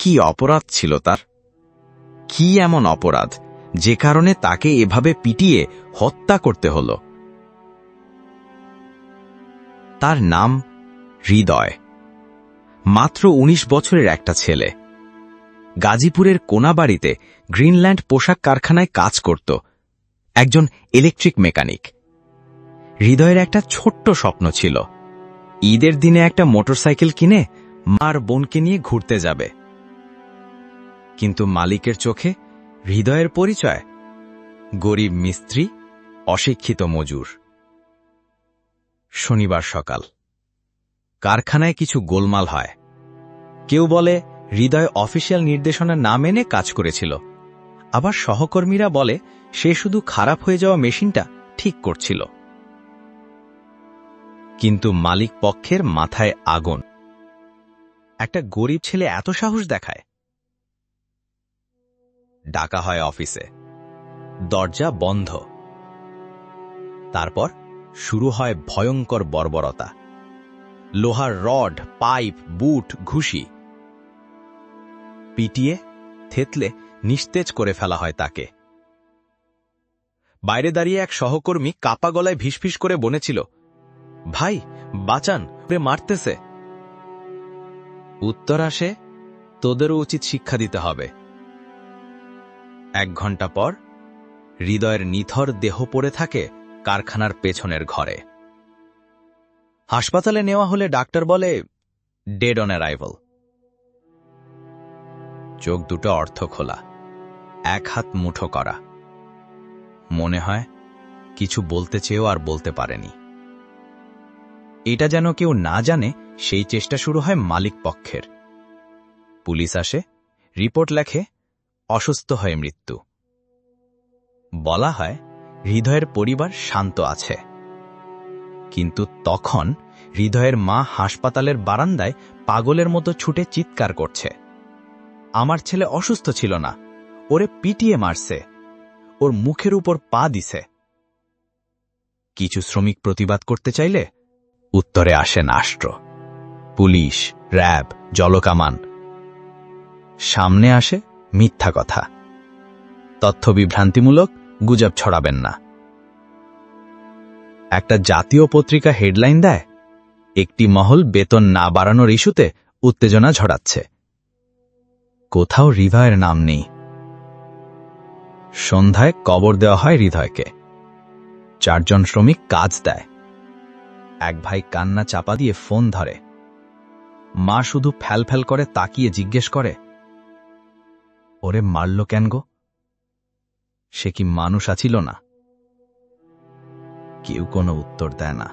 কি অপরাধ ছিল তার? কি এমন অপরাধ যে কারণে তাকে এভাবে পিটিয়ে হত্যা করতে হল? তার নাম হৃদয়। মাত্র ১৯ বছরের একটা ছেলে। গাজীপুরের কোনাবাড়িতে গ্রিনল্যান্ড পোশাক কারখানায় কাজ করত, একজন ইলেকট্রিক মেকানিক। হৃদয়ের একটা ছোট্ট স্বপ্ন ছিল, ঈদের দিনে একটা মোটরসাইকেল কিনে মার বোনকে নিয়ে ঘুরতে যাবে। কিন্তু মালিকের চোখে হৃদয়ের পরিচয় গরিব মিস্ত্রি, অশিক্ষিত মজুর। শনিবার সকাল, কারখানায় কিছু গোলমাল হয়। কেউ বলে হৃদয় অফিসিয়াল নির্দেশনা না মেনে কাজ করেছিল, আবার সহকর্মীরা বলে সে শুধু খারাপ হয়ে যাওয়া মেশিনটা ঠিক করছিল। কিন্তু মালিক পক্ষের মাথায় আগুন। একটা গরিব ছেলে এত সাহস দেখায়? ডাকা হয় অফিসে, দরজা বন্ধ। তারপর শুরু হয় ভয়ঙ্কর বর্বরতা। লোহার রড, পাইপ, বুট, ঘুষি। পিটিয়ে থেতলে নিস্তেজ করে ফেলা হয় তাকে। বাইরে দাঁড়িয়ে এক সহকর্মী কাপা গলায় ভিসভিস করে বলেছিল, ভাই বাঁচান, ওরে মারতেছে। উত্তর আসে, তোদেরও উচিত শিক্ষা দিতে হবে। ১ ঘন্টা পর হৃদয়ের নিথর দেহ পড়ে থাকে কারখানার পেছনের ঘরে। হাসপাতালে নেওয়া হলে ডাক্তার বলে ডেড অন অ্যারাইভাল। চোখ দুটো অর্থ খোলা, এক হাত মুঠো করা। মনে হয় কিছু বলতে চেয়েও আর বলতে পারেনি। এটা যেন কেউ না জানে সেই চেষ্টা শুরু হয় মালিক পক্ষের। পুলিশ আসে, রিপোর্ট লেখে অসুস্থ হয়ে মৃত্যু। বলা হয় হৃদয়ের পরিবার শান্ত আছে। কিন্তু তখন হৃদয়ের মা হাসপাতালের বারান্দায় পাগলের মতো ছুটে চিৎকার করছে, আমার ছেলে অসুস্থ ছিল না, ওরে পিটিয়ে মারছে, ওর মুখের উপর পা দিছে। কিছু শ্রমিক প্রতিবাদ করতে চাইলে উত্তরে আসে রাষ্ট্র, পুলিশ, র্যাব, জলকামান। সামনে আসে মিথ্যা কথা, তথ্য বিভ্রান্তিমূলক গুজব ছড়াবেন না। একটা জাতীয় পত্রিকা হেডলাইন দেয়, একটি মহল বেতন না বাড়ানোর ইস্যুতে উত্তেজনা ঝরাচ্ছে। কোথাও হৃদয়ের নাম নেই। সন্ধ্যায় কবর দেওয়া হয় হৃদয়কে। ৪ জন শ্রমিক কাজ দেয়। এক ভাই কান্না চাপা দিয়ে ফোন ধরে। মা শুধু ফ্যালফ্যাল করে তাকিয়ে জিজ্ঞেস করে, ওরে মারল কেন গো? সে কি মানুষ আছিল না? কেউ কোনো উত্তর দেয় না।